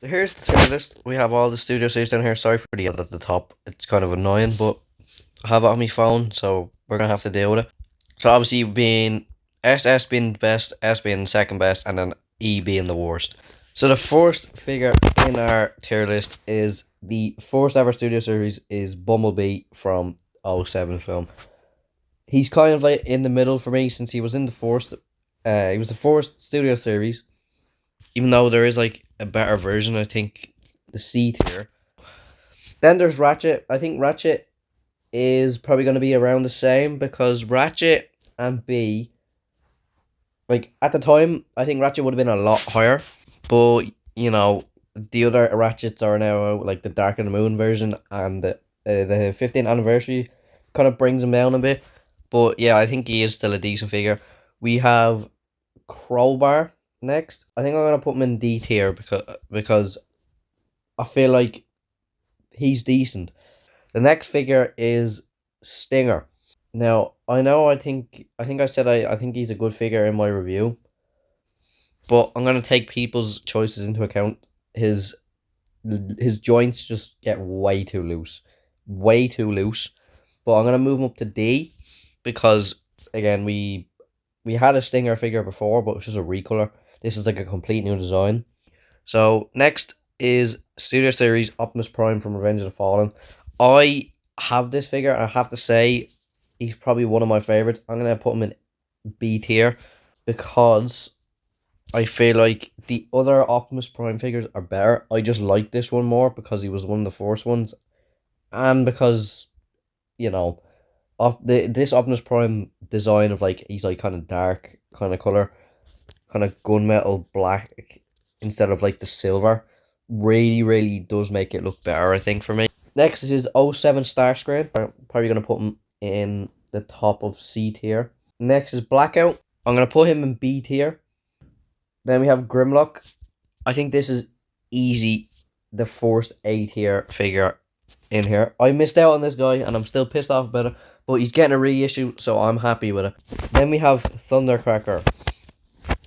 So here's the tier list. We have all the studio series down here. Sorry for the ad at the top. It's kind of annoying, but I have it on my phone, so we're gonna have to deal with it. So obviously being SS being the best, S being the second best, and then E being the worst. So the first figure in our tier list is the first ever studio series is Bumblebee from '07 film. He's kind of like in the middle for me since he was in the first. He was the first studio series, even though there is like a better version. I think the C tier. Then there's Ratchet. I think Ratchet is probably going to be around the same because Ratchet and B, like at the time, I think Ratchet would have been a lot higher, but you know the other Ratchets are now like the Dark of the Moon version, and the 15th anniversary kind of brings him down a bit. But yeah, I think he is still a decent figure. We have Crowbar next. I think I'm gonna put him in D tier because I feel like he's decent. The next figure is Stinger. Now I know I said I think he's a good figure in my review, but I'm gonna take people's choices into account. His joints just get way too loose, way too loose. But I'm gonna move him up to D because again we had a Stinger figure before, but it was just a recolor. This is like a complete new design. So next is Studio Series Optimus Prime from Revenge of the Fallen. I have this figure. I have to say, he's probably one of my favorites. I'm gonna put him in B tier because I feel like the other Optimus Prime figures are better. I just like this one more because he was one of the first ones, and because you know, of this Optimus Prime design of like he's like kind of dark kind of color, kind of gunmetal black instead of like the silver, really does make it look better, I think, for me. Next is '07 Starscream. I'm probably gonna put him in the top of C tier. Next is Blackout. I'm gonna put him in B tier. Then we have Grimlock. I think this is easy the first A tier figure in here. I missed out on this guy and I'm still pissed off about it, but he's getting a reissue, so I'm happy with it. Then we have Thundercracker.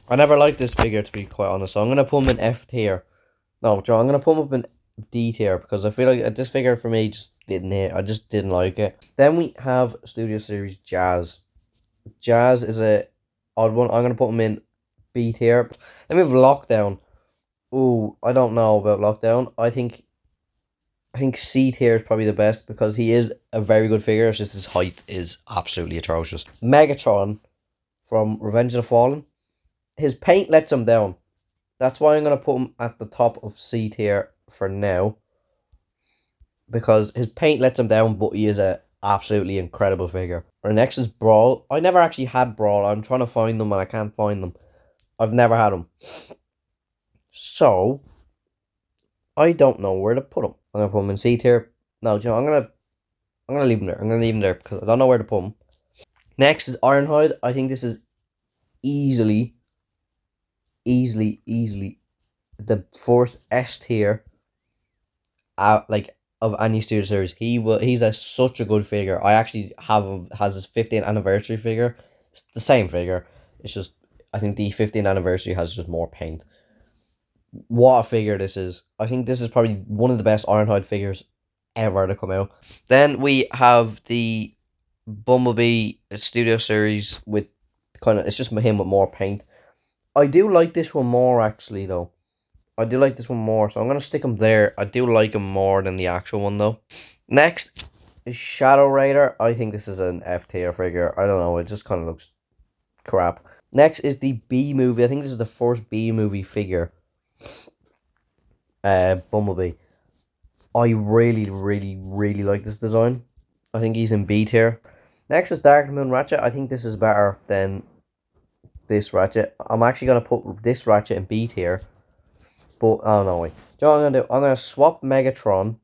I never liked this figure, to be quite honest, so I'm gonna put him in F tier. No, Joe, I'm gonna put him up in D tier because I feel like this figure for me just didn't hit. I just didn't like it. Then we have Studio Series Jazz. Jazz is a odd one. I'm gonna put him in B tier. Then we have Lockdown. Ooh, I don't know about Lockdown. I think C tier is probably the best because he is a very good figure. It's just his height is absolutely atrocious. Megatron from Revenge of the Fallen. His paint lets him down. That's why I'm going to put him at the top of C tier for now. Because his paint lets him down, but he is a absolutely incredible figure. Our next is Brawl. I never actually had Brawl. I'm trying to find them and I can't find them. I've never had them. So, I don't know where to put him. I'm going to put him in C tier. No, Joe, I'm gonna leave him there. I'm going to leave him there because I don't know where to put him. Next is Ironhide. I think this is easily the first S tier like of any studio series. He's such a good figure. I actually has his 15th anniversary figure. It's the same figure. It's just I think the 15th anniversary has just more paint. What a figure this is. I think this is probably one of the best Ironhide figures ever to come out. Then we have the Bumblebee studio series with it's just him with more paint. I do like this one more actually though. I do like this one more, so I'm going to stick him there. I do like him more than the actual one, though. Next is Shadow Raider. I think this is an F tier figure. I don't know, it just kind of looks crap. Next is the B-Movie. I think this is the first B-Movie figure. Bumblebee. I really like this design. I think he's in B tier. Next is Dark Moon Ratchet. I think this is better than this Ratchet. I'm actually going to put this Ratchet in B tier. But, oh no, wait. You know what I'm going to do? I'm going to swap Megatron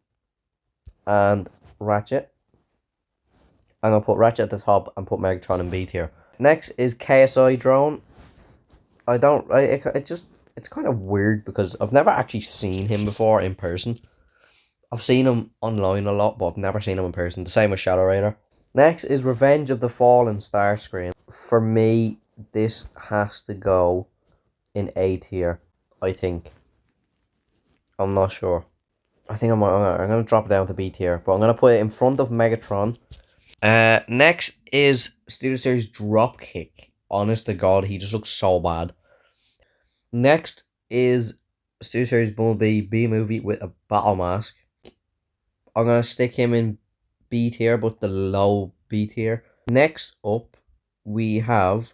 and Ratchet. I'm going to put Ratchet at the top and put Megatron in B tier. Next is KSI Drone. It's kind of weird because I've never actually seen him before in person. I've seen him online a lot, but I've never seen him in person. The same with Shadow Raider. Next is Revenge of the Fallen Starscream. For me, this has to go in A tier, I think. I'm not sure. I think I'm gonna drop it down to B tier, but I'm gonna put it in front of Megatron. Next is Studio Series Dropkick. Honest to God, he just looks so bad. Next is Studio Series Bumblebee B-Movie with a battle mask. I'm gonna stick him in B tier, but the low B tier. Next up, we have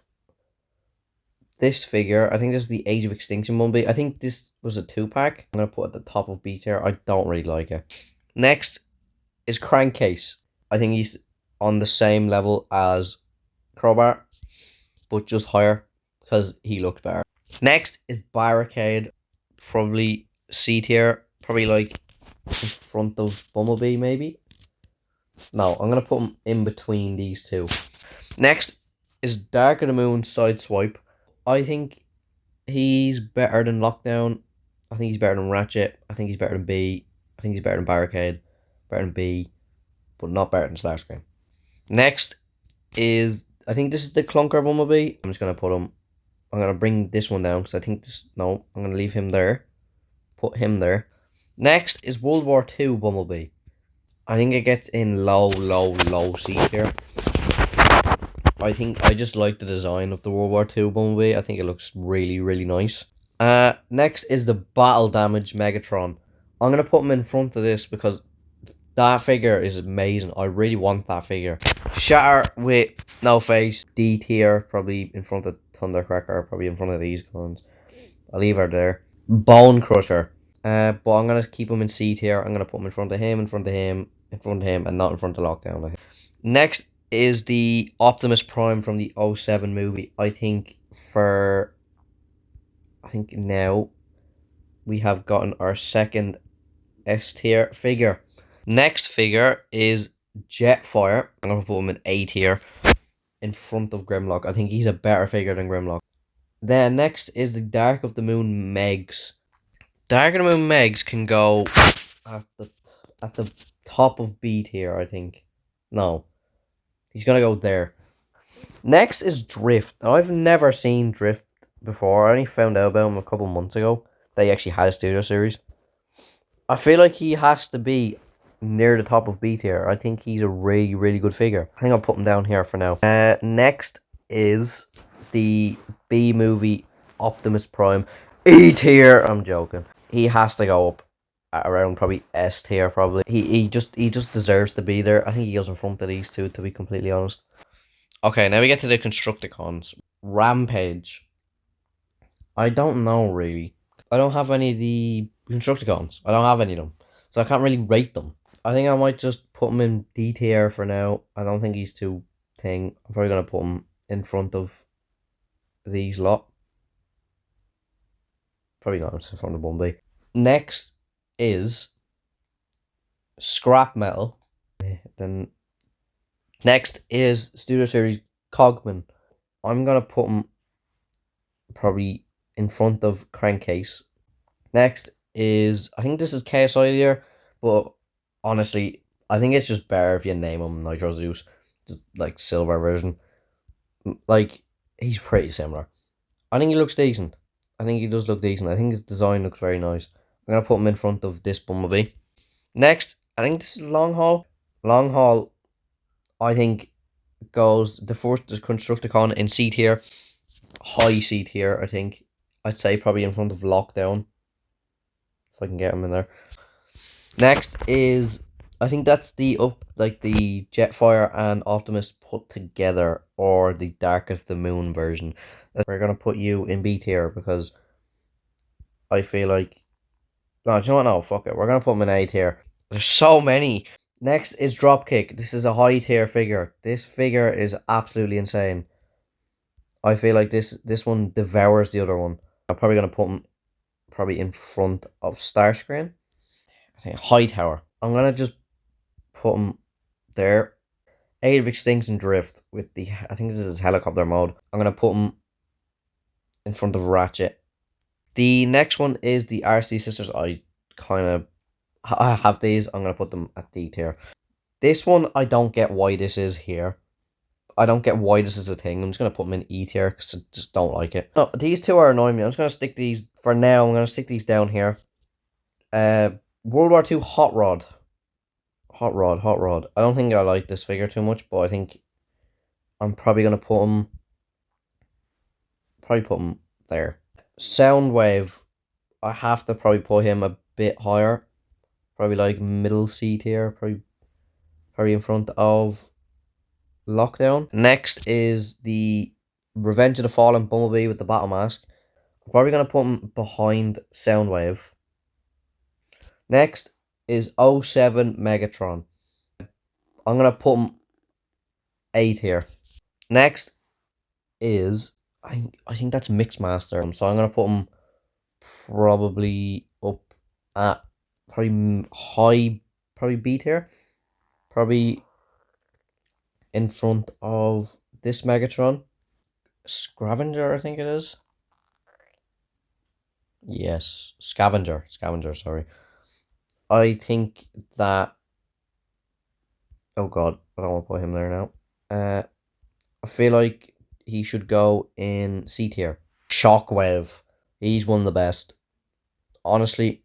this figure. I think this is the Age of Extinction Bumblebee. I think this was a 2-pack. I'm gonna put at the top of B tier. I don't really like it. Next is Crankcase. I think he's on the same level as Crowbar, but just higher because he looks better. Next is Barricade, probably C tier, probably like in front of Bumblebee maybe. No, I'm gonna put him in between these two. Next is Dark of the Moon Sideswipe. I think he's better than Lockdown. I think he's better than Ratchet. I think he's better than B. I think he's better than Barricade. Better than B, but not better than Starscream. Next is, I think this is the Clunker Bumblebee. I'm just gonna put him. I'm gonna bring this one down because I think this. No, I'm gonna leave him there. Put him there. Next is World War II Bumblebee. I think it gets in low C here. I think I just like the design of the World War II Bumblebee. I think it looks really nice. Next is the Battle Damage Megatron. I'm gonna put him in front of this because that figure is amazing. I really want that figure. Shatter with no face, D tier, probably in front of Thundercracker, probably in front of these guns. I'll leave her there. Bone Crusher. But I'm gonna keep him in C tier. I'm gonna put him in front of him, in front of him, in front of him, and not in front of Lockdown. Next is the Optimus Prime from the 07 movie. I think now we have gotten our second S tier figure. Next figure is Jetfire. I'm gonna put him in A tier in front of Grimlock. I think he's a better figure than Grimlock. Then next is the Dark of the Moon Megs. Dark of the Moon Megs can go at the top of B tier, I think. No. He's gonna go there. Next is Drift. Now, I've never seen Drift before. I only found out about him a couple months ago. They actually had a studio series. I feel like he has to be near the top of B tier. I think he's a really good figure. I think I'll put him down here for now. Next is the B-Movie Optimus Prime. E tier. I'm joking. He has to go up at around probably S tier. Probably. He just deserves to be there. I think he goes in front of these two, to be completely honest. Okay, now we get to the Constructicons. Rampage. I don't know really. I don't have any of the Constructicons. I don't have any of them, so I can't really rate them. I think I might just put him in D tier for now. I don't think he's too thing. I'm probably gonna put him in front of these lot. Probably not in front of Bumblebee. Next is Scrap Metal. Then next is Studio Series Cogman. I'm gonna put him probably in front of Crankcase. Next is, I think this is KSI tier, but honestly, I think it's just better if you name him Nitro Zeus, just like silver version. Like, he's pretty similar. I think he looks decent. I think he does look decent. I think his design looks very nice. I'm gonna put him in front of this Bumblebee. Next, I think this is Long Haul. Long Haul, I think, goes the first Constructicon in C tier, high C tier. I think I'd say probably in front of Lockdown, if I can get him in there. Next is, I think that's the the Jetfire and Optimus put together, or the Dark of the Moon version. We're gonna put you in B tier because I feel like, no, do you know what? No, fuck it. We're gonna put him in A tier. There's so many. Next is Dropkick. This is a high tier figure. This figure is absolutely insane. I feel like this one devours the other one. I'm probably gonna put him probably in front of Starscream. I think Hightower. I'm gonna just put him there. Age of Extinction Drift with the, I think this is helicopter mode. I'm gonna put him in front of Ratchet. The next one is the RC Sisters. I have these. I'm gonna put them at D tier. This one, I don't get why this is here. I don't get why this is a thing. I'm just gonna put them in E tier because I just don't like it. No, these two are annoying me. I'm just gonna stick these for now. I'm gonna stick these down here. World War II Hot Rod. Hot Rod, Hot Rod. I don't think I like this figure too much, but I think I'm probably gonna put him. Probably put him there. Soundwave. I have to probably put him a bit higher. Probably like middle C tier. Probably in front of Lockdown. Next is the Revenge of the Fallen Bumblebee with the battle mask. I'm probably gonna put him behind Soundwave. Next is 07 Megatron. I'm gonna put him 8 here. Next is I think that's Mixmaster. So I'm gonna put him probably up at probably high, probably B tier. Probably in front of this Megatron. Scavenger, I think it is. Yes, Scavenger, sorry. I think that, oh god, I don't want to put him there now. I feel like he should go in C tier. Shockwave, he's one of the best. Honestly,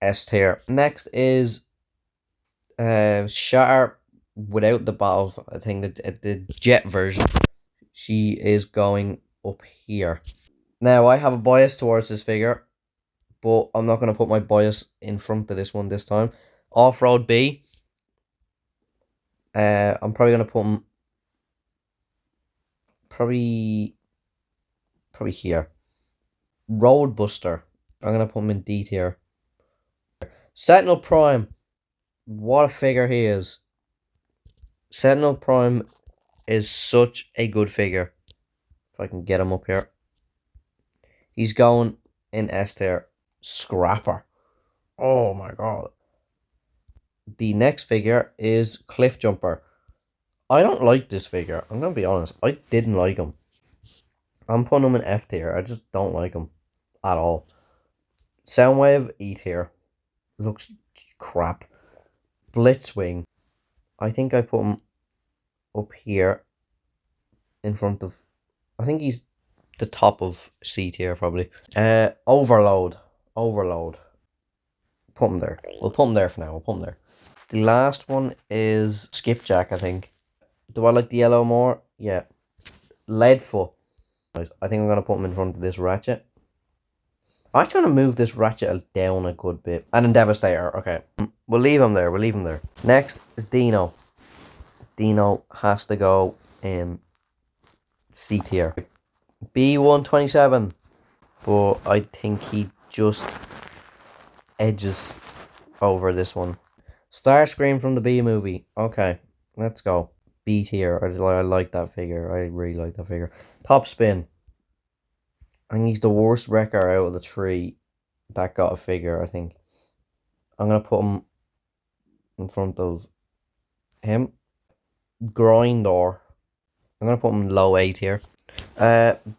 S tier. Next is Shatter without the battle. I think that the jet version, she is going up here. Now, I have a bias towards this figure, but I'm not going to put my bias in front of this one this time. Off-Road B. I'm probably going to put him probably here. Roadbuster. I'm going to put him in D tier. Sentinel Prime. What a figure he is. Sentinel Prime is such a good figure. If I can get him up here. He's going in S tier. Scrapper. Oh my god. The next figure is Cliff Jumper. I don't like this figure. I'm going to be honest. I didn't like him. I'm putting him in F tier. I just don't like him at all. Soundwave, E tier. Looks crap. Blitzwing. I think I put him up here in front of... I think he's the top of C tier probably. Overload. Put him there. We'll put him there for now. We'll put him there. The last one is Skipjack, I think. Do I like the yellow more? Yeah. Leadfoot. I think I'm going to put him in front of this Ratchet. I'm actually going to move this Ratchet down a good bit. And then Devastator. Okay. We'll leave him there. Next is Dino. Dino has to go in C tier. B127. But I think he just edges over this one. Starscream from the B-Movie. Okay, let's go. B tier. I like that figure. I really like that figure. Top Spin. I think he's the worst wrecker out of the three that got a figure, I think. I'm going to put him in front of him. Grindor. I'm going to put him low A tier.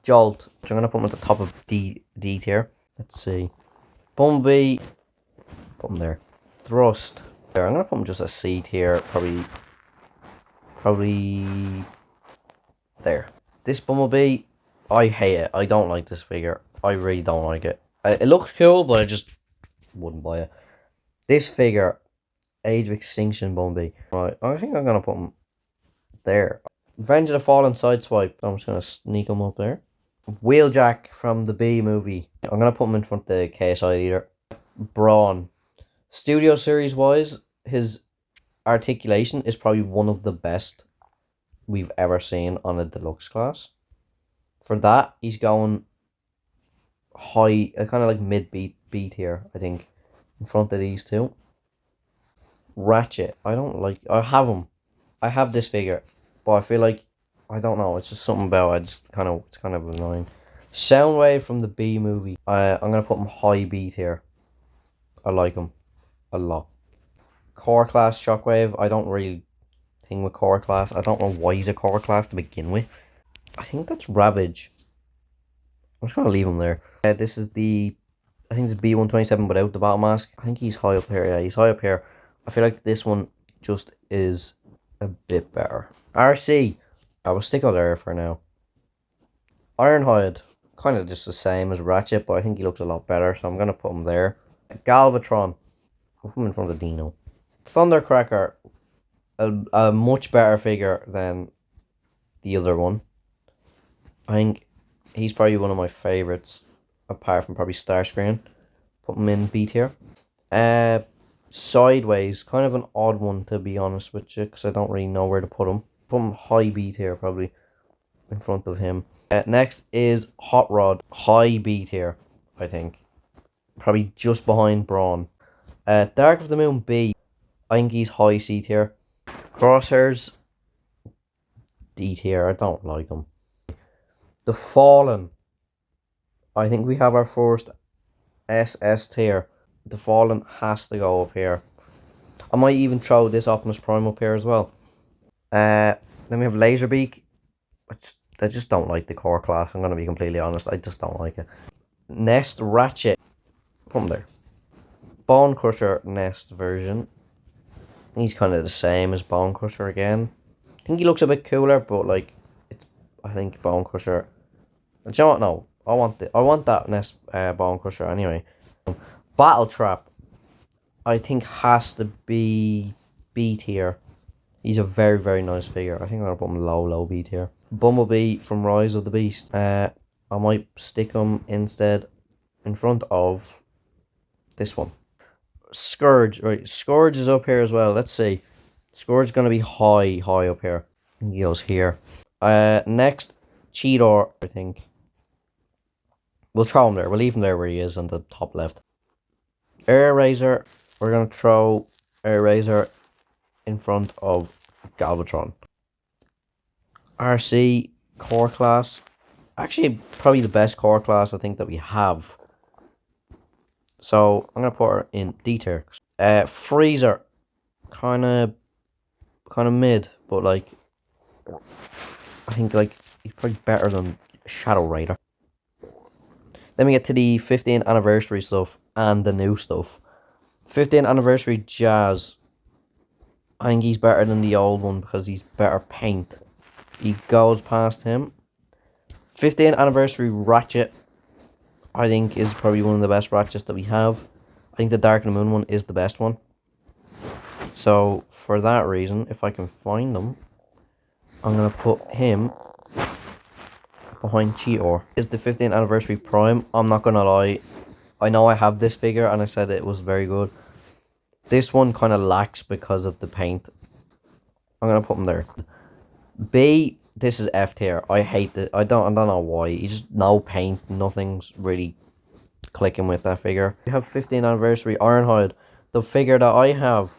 Jolt. So I'm going to put him at the top of D tier. Let's see. Bumblebee. Put him there. Thrust. There. I'm going to put him just a C tier. Probably there. This Bumblebee, I hate it. I don't like this figure. I really don't like it. It looks cool, but I just wouldn't buy it. This figure, Age of Extinction Bumblebee. Right, I think I'm going to put him there. Revenge of the Fallen Sideswipe. I'm just going to sneak him up there. Wheeljack from the B-Movie. I'm going to put him in front of the KSI leader. Brawn. Studio series wise, his articulation is probably one of the best we've ever seen on a deluxe class. For that, he's going high, kind of like mid B tier, I think, in front of these two. Ratchet, I don't like. I have him. I have this figure, but I feel like I don't know. It's just something about it. It's kind of annoying. Soundwave from the B-Movie. I'm gonna put him high B tier. I like him a lot. Core class Shockwave. I don't really think with core class. I don't know why he's a core class to begin with. I think that's Ravage. I'm just gonna leave him there. This is the, I think it's B127 without the battle mask. I think he's high up here. Yeah, he's high up here. I feel like this one just is a bit better. RC. I will stick on there for now. Ironhide. Kind of just the same as Ratchet, but I think he looks a lot better, so I'm gonna put him there. Galvatron. I'll put him in front of Dino. Thundercracker. A much better figure than the other one. I think he's probably one of my favourites, apart from probably Starscream. Put him in B tier. Sideways, kind of an odd one to be honest with you, because I don't really know where to put him. Put him high B tier probably, in front of him. Next is Hot Rod, high B tier, I think. Probably just behind Brawn. Dark of the Moon B, I think he's high C tier. Crosshairs, D tier, I don't like him. The Fallen, I think we have our first SS tier. The Fallen has to go up here. I might even throw this Optimus Prime up here as well. Then we have Laserbeak, which I just don't like the core class. I'm going to be completely honest. I just don't like it. Nest Ratchet. Put him there. Bone Crusher Nest version. He's kind of the same as Bone Crusher again. I think he looks a bit cooler, but like, I think Bone Crusher. Do you know what? No, I want that Nest Bone Crusher anyway. Battle Trap, I think has to be B tier. He's a very, very nice figure. I think I'm gonna put him low B tier. Bumblebee from Rise of the Beast. I might stick him instead in front of this one. Scourge, right? Scourge is up here as well. Let's see. Scourge is gonna be high up here. He goes here. Next, Cheetor, I think. We'll throw him there. We'll leave him there where he is on the top left. Air Razor. We're gonna throw Air Razor in front of Galvatron. RC core class. Actually, probably the best core class I think that we have. So I'm gonna put her in D tier. Freezer, kind of mid, but like I think like he's probably better than Shadow Rider. Then we get to the 15th anniversary stuff and the new stuff. 15th anniversary Jazz. I think he's better than the old one because he's better paint. He goes past him. 15th anniversary Ratchet, I think is probably one of the best Ratchets that we have. I think the Dark of the Moon one is the best one. So for that reason, if I can find them, I'm going to put him behind Cheetor. Is the 15th anniversary Prime. I'm not going to lie. I know I have this figure and I said it was very good. This one kind of lacks because of the paint. I'm going to put him there. B, this is F tier. I hate it. I don't know why. He's just no paint. Nothing's really clicking with that figure. We have 15th anniversary Ironhide. The figure that I have.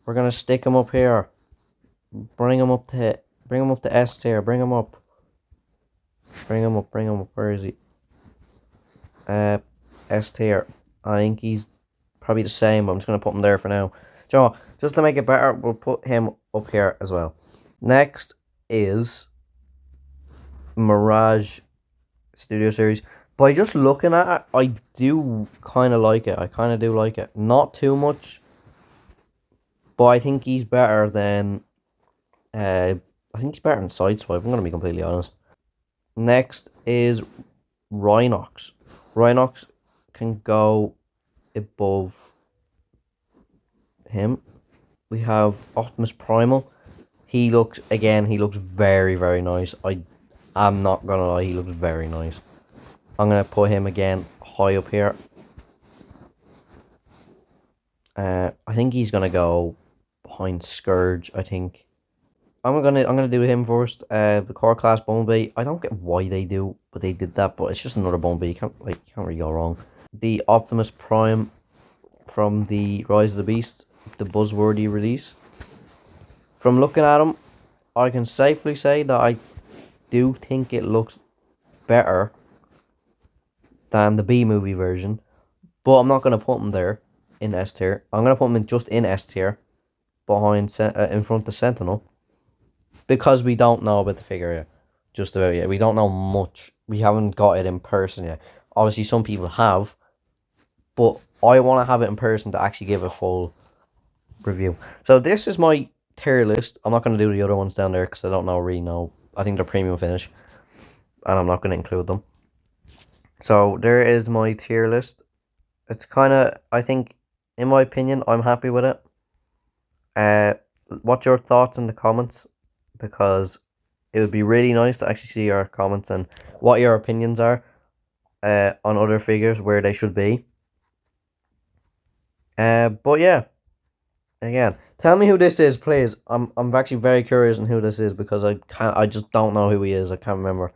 We're going to stick him up here. Bring him up to S tier. Bring him up. Where is he? S tier. I think he's probably the same, but I'm just going to put him there for now. So, just to make it better, we'll put him up here as well. Next is Mirage Studio Series. By just looking at it, I do kind of like it. I kind of do like it. Not too much, but I think he's better than... I think he's better than Sideswipe, I'm going to be completely honest. Next is Rhinox. Rhinox can go above him. We have Optimus Primal. He looks very, very nice. I'm not going to lie, he looks very nice. I'm going to put him again high up here. I think he's going to go behind Scourge, I think. I'm gonna do him first. The core class Bumblebee. I don't get why they do, but they did that. But it's just another Bumblebee. You can't really go wrong. The Optimus Prime from the Rise of the Beast, the buzzworthy release. From looking at him, I can safely say that I do think it looks better than the B-Movie version, but I'm not gonna put him there in S tier. I'm gonna put him just in S tier, behind in front of Sentinel. Because we don't know about the figure yet. Just about yet. We don't know much. We haven't got it in person yet. Obviously, some people have. But I want to have it in person to actually give a full review. So this is my tier list. I'm not going to do the other ones down there because I don't really know. I think they're premium finish. And I'm not going to include them. So there is my tier list. It's kind of, I think, in my opinion, I'm happy with it. Uh, what's your thoughts in the comments? Because it would be really nice to actually see your comments and what your opinions are on other figures, where they should be. But yeah, again, tell me who this is, please. I'm actually very curious on who this is because I just don't know who he is. I can't remember.